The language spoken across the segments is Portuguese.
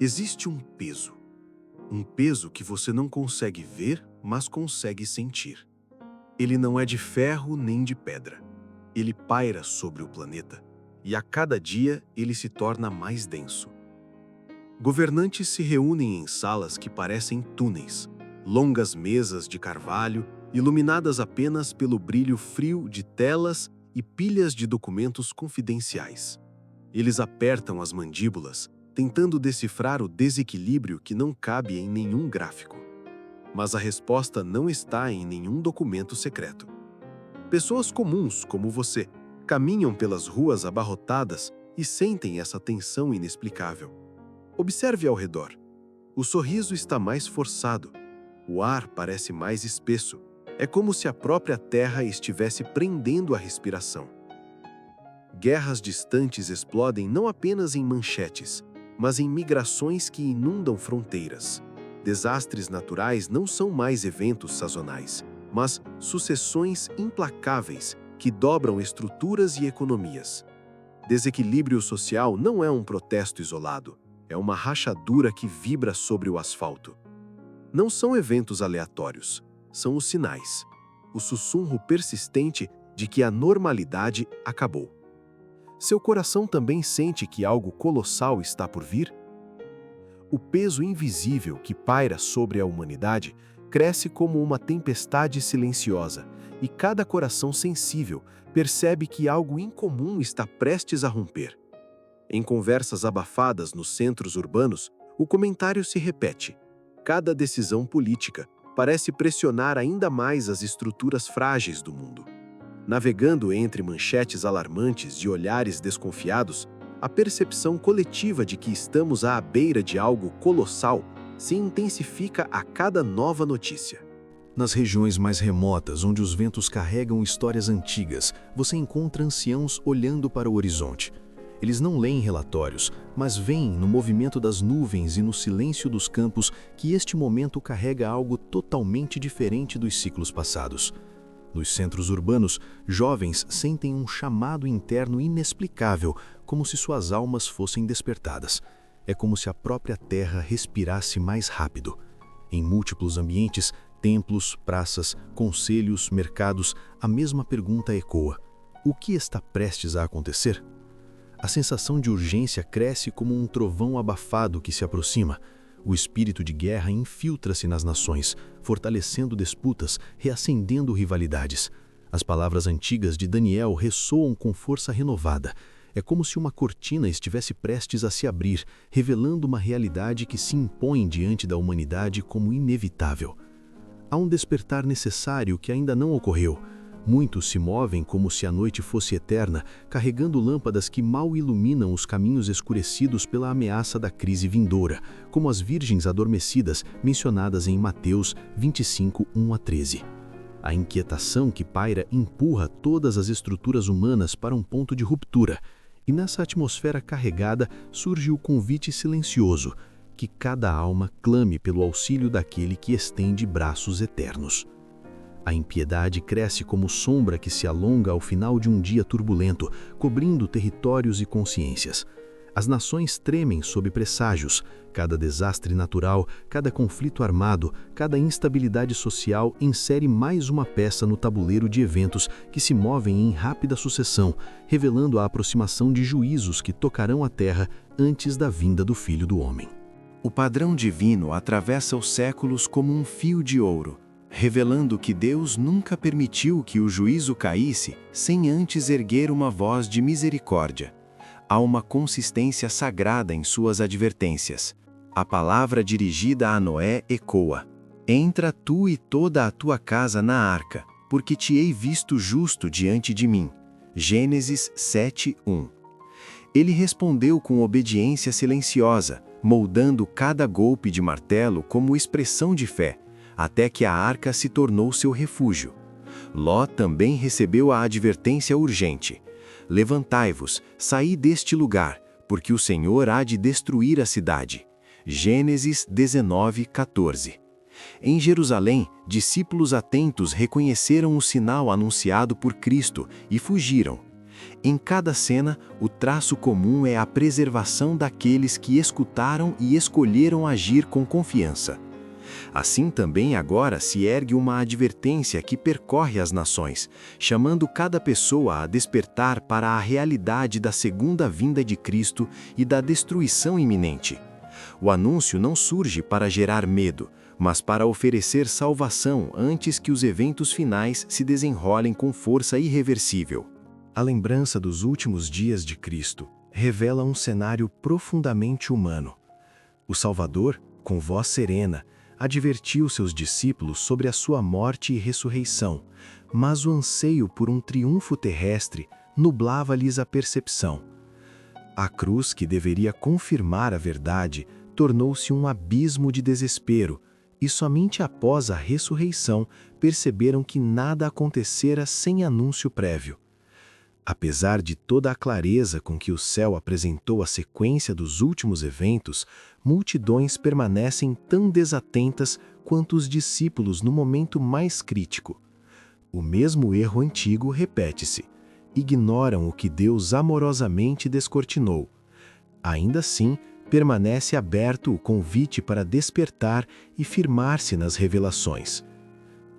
Existe um peso que você não consegue ver, mas consegue sentir. Ele não é de ferro nem de pedra. Ele paira sobre o planeta, e a cada dia ele se torna mais denso. Governantes se reúnem em salas que parecem túneis, longas mesas de carvalho, iluminadas apenas pelo brilho frio de telas e pilhas de documentos confidenciais. Eles apertam as mandíbulas, tentando decifrar o desequilíbrio que não cabe em nenhum gráfico. Mas a resposta não está em nenhum documento secreto. Pessoas comuns, como você, caminham pelas ruas abarrotadas e sentem essa tensão inexplicável. Observe ao redor. O sorriso está mais forçado. O ar parece mais espesso. É como se a própria terra estivesse prendendo a respiração. Guerras distantes explodem não apenas em manchetes, mas em migrações que inundam fronteiras. Desastres naturais não são mais eventos sazonais, mas sucessões implacáveis que dobram estruturas e economias. Desequilíbrio social não é um protesto isolado, é uma rachadura que vibra sobre o asfalto. Não são eventos aleatórios, são os sinais, o sussurro persistente de que a normalidade acabou. Seu coração também sente que algo colossal está por vir? O peso invisível que paira sobre a humanidade cresce como uma tempestade silenciosa, e cada coração sensível percebe que algo incomum está prestes a romper. Em conversas abafadas nos centros urbanos, o comentário se repete. Cada decisão política parece pressionar ainda mais as estruturas frágeis do mundo. Navegando entre manchetes alarmantes de olhares desconfiados, a percepção coletiva de que estamos à beira de algo colossal se intensifica a cada nova notícia. Nas regiões mais remotas, onde os ventos carregam histórias antigas, você encontra anciãos olhando para o horizonte. Eles não leem relatórios, mas veem no movimento das nuvens e no silêncio dos campos que este momento carrega algo totalmente diferente dos ciclos passados. Nos centros urbanos, jovens sentem um chamado interno inexplicável, como se suas almas fossem despertadas. É como se a própria terra respirasse mais rápido. Em múltiplos ambientes, templos, praças, conselhos, mercados, a mesma pergunta ecoa: o que está prestes a acontecer? A sensação de urgência cresce como um trovão abafado que se aproxima. O espírito de guerra infiltra-se nas nações, fortalecendo disputas, reacendendo rivalidades. As palavras antigas de Daniel ressoam com força renovada. É como se uma cortina estivesse prestes a se abrir, revelando uma realidade que se impõe diante da humanidade como inevitável. Há um despertar necessário que ainda não ocorreu. Muitos se movem como se a noite fosse eterna, carregando lâmpadas que mal iluminam os caminhos escurecidos pela ameaça da crise vindoura, como as virgens adormecidas mencionadas em Mateus 25, 1-13. A inquietação que paira empurra todas as estruturas humanas para um ponto de ruptura, e nessa atmosfera carregada surge o convite silencioso, que cada alma clame pelo auxílio daquele que estende braços eternos. A impiedade cresce como sombra que se alonga ao final de um dia turbulento, cobrindo territórios e consciências. As nações tremem sob presságios. Cada desastre natural, cada conflito armado, cada instabilidade social insere mais uma peça no tabuleiro de eventos que se movem em rápida sucessão, revelando a aproximação de juízos que tocarão a terra antes da vinda do Filho do Homem. O padrão divino atravessa os séculos como um fio de ouro, revelando que Deus nunca permitiu que o juízo caísse sem antes erguer uma voz de misericórdia. Há uma consistência sagrada em suas advertências. A palavra dirigida a Noé ecoa: Entra tu e toda a tua casa na arca, porque te hei visto justo diante de mim. Gênesis 7:1. Ele respondeu com obediência silenciosa, moldando cada golpe de martelo como expressão de fé, até que a arca se tornou seu refúgio. Ló também recebeu a advertência urgente: Levantai-vos, saí deste lugar, porque o Senhor há de destruir a cidade. Gênesis 19:14. Em Jerusalém, discípulos atentos reconheceram o sinal anunciado por Cristo e fugiram. Em cada cena, o traço comum é a preservação daqueles que escutaram e escolheram agir com confiança. Assim também agora se ergue uma advertência que percorre as nações, chamando cada pessoa a despertar para a realidade da segunda vinda de Cristo e da destruição iminente. O anúncio não surge para gerar medo, mas para oferecer salvação antes que os eventos finais se desenrolem com força irreversível. A lembrança dos últimos dias de Cristo revela um cenário profundamente humano. O Salvador, com voz serena, advertiu seus discípulos sobre a sua morte e ressurreição, mas o anseio por um triunfo terrestre nublava-lhes a percepção. A cruz, que deveria confirmar a verdade, tornou-se um abismo de desespero, e somente após a ressurreição perceberam que nada acontecera sem anúncio prévio. Apesar de toda a clareza com que o céu apresentou a sequência dos últimos eventos, multidões permanecem tão desatentas quanto os discípulos no momento mais crítico. O mesmo erro antigo repete-se. Ignoram o que Deus amorosamente descortinou. Ainda assim, permanece aberto o convite para despertar e firmar-se nas revelações.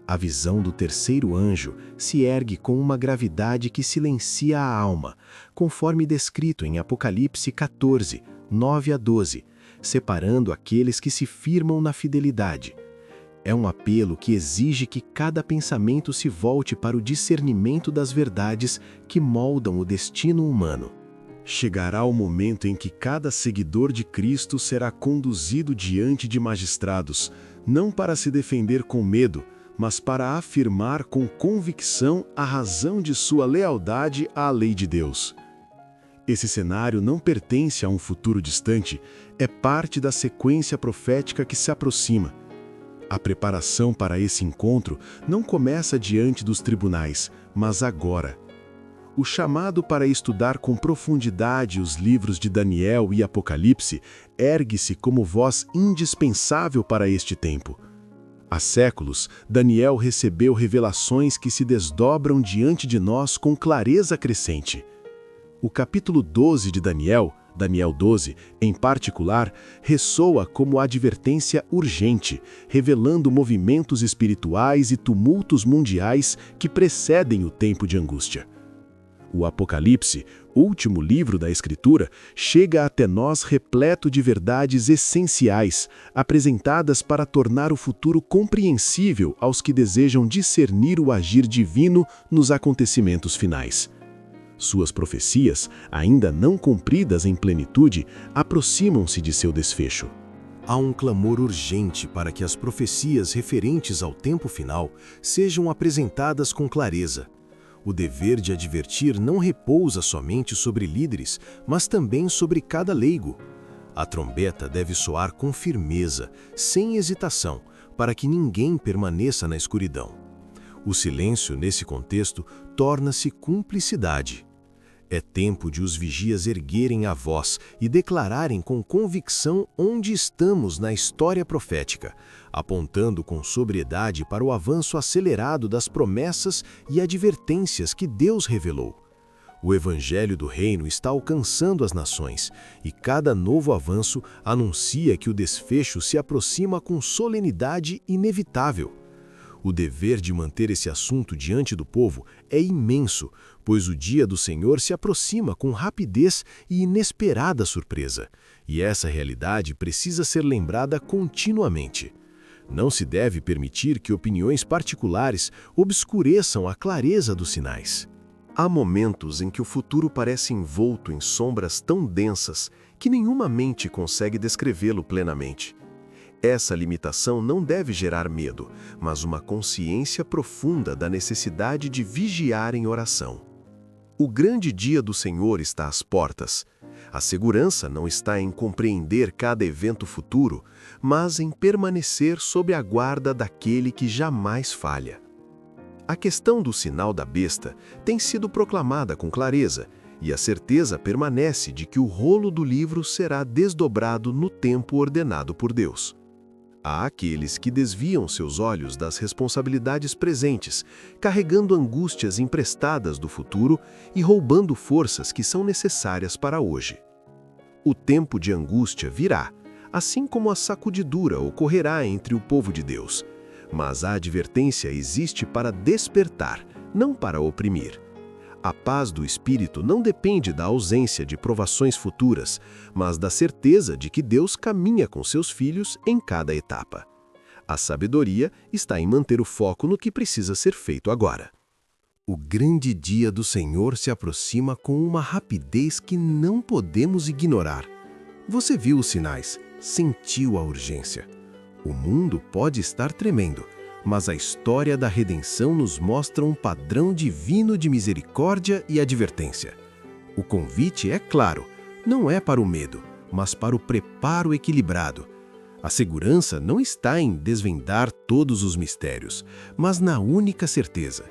A visão do terceiro anjo se ergue com uma gravidade que silencia a alma, conforme descrito em Apocalipse 14, 9 a 12, separando aqueles que se firmam na fidelidade. É um apelo que exige que cada pensamento se volte para o discernimento das verdades que moldam o destino humano. Chegará o momento em que cada seguidor de Cristo será conduzido diante de magistrados, não para se defender com medo, mas para afirmar com convicção a razão de sua lealdade à lei de Deus. Esse cenário não pertence a um futuro distante, é parte da sequência profética que se aproxima. A preparação para esse encontro não começa diante dos tribunais, mas agora. O chamado para estudar com profundidade os livros de Daniel e Apocalipse ergue-se como voz indispensável para este tempo. Há séculos, Daniel recebeu revelações que se desdobram diante de nós com clareza crescente. O capítulo 12 de Daniel, Daniel 12, em particular, ressoa como advertência urgente, revelando movimentos espirituais e tumultos mundiais que precedem o tempo de angústia. O Apocalipse, último livro da Escritura, chega até nós repleto de verdades essenciais, apresentadas para tornar o futuro compreensível aos que desejam discernir o agir divino nos acontecimentos finais. Suas profecias, ainda não cumpridas em plenitude, aproximam-se de seu desfecho. Há um clamor urgente para que as profecias referentes ao tempo final sejam apresentadas com clareza. O dever de advertir não repousa somente sobre líderes, mas também sobre cada leigo. A trombeta deve soar com firmeza, sem hesitação, para que ninguém permaneça na escuridão. O silêncio, nesse contexto, torna-se cumplicidade. É tempo de os vigias erguerem a voz e declararem com convicção onde estamos na história profética, apontando com sobriedade para o avanço acelerado das promessas e advertências que Deus revelou. O Evangelho do Reino está alcançando as nações, e cada novo avanço anuncia que o desfecho se aproxima com solenidade inevitável. O dever de manter esse assunto diante do povo é imenso, pois o dia do Senhor se aproxima com rapidez e inesperada surpresa, e essa realidade precisa ser lembrada continuamente. Não se deve permitir que opiniões particulares obscureçam a clareza dos sinais. Há momentos em que o futuro parece envolto em sombras tão densas que nenhuma mente consegue descrevê-lo plenamente. Essa limitação não deve gerar medo, mas uma consciência profunda da necessidade de vigiar em oração. O grande dia do Senhor está às portas. A segurança não está em compreender cada evento futuro, mas em permanecer sob a guarda daquele que jamais falha. A questão do sinal da besta tem sido proclamada com clareza, e a certeza permanece de que o rolo do livro será desdobrado no tempo ordenado por Deus. Há aqueles que desviam seus olhos das responsabilidades presentes, carregando angústias emprestadas do futuro e roubando forças que são necessárias para hoje. O tempo de angústia virá, assim como a sacudidura ocorrerá entre o povo de Deus. Mas a advertência existe para despertar, não para oprimir. A paz do espírito não depende da ausência de provações futuras, mas da certeza de que Deus caminha com seus filhos em cada etapa. A sabedoria está em manter o foco no que precisa ser feito agora. O grande dia do Senhor se aproxima com uma rapidez que não podemos ignorar. Você viu os sinais, sentiu a urgência. O mundo pode estar tremendo, mas a história da redenção nos mostra um padrão divino de misericórdia e advertência. O convite é claro, não é para o medo, mas para o preparo equilibrado. A segurança não está em desvendar todos os mistérios, mas na única certeza.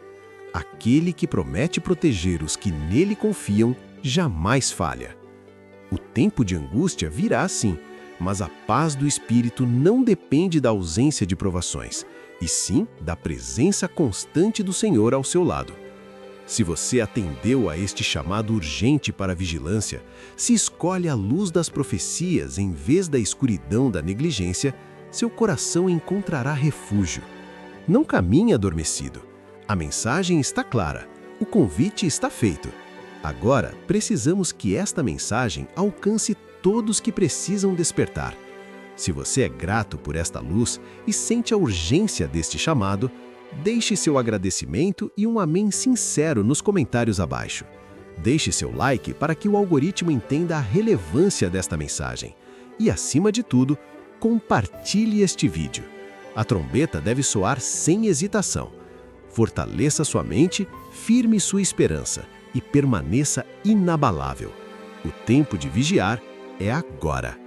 Aquele que promete proteger os que nele confiam jamais falha. O tempo de angústia virá sim, mas a paz do espírito não depende da ausência de provações, e sim da presença constante do Senhor ao seu lado. Se você atendeu a este chamado urgente para a vigilância, se escolhe a luz das profecias em vez da escuridão da negligência, seu coração encontrará refúgio. Não caminhe adormecido. A mensagem está clara, o convite está feito. Agora, precisamos que esta mensagem alcance todos que precisam despertar. Se você é grato por esta luz e sente a urgência deste chamado, deixe seu agradecimento e um amém sincero nos comentários abaixo. Deixe seu like para que o algoritmo entenda a relevância desta mensagem. E, acima de tudo, compartilhe este vídeo. A trombeta deve soar sem hesitação. Fortaleça sua mente, firme sua esperança e permaneça inabalável. O tempo de vigiar é agora.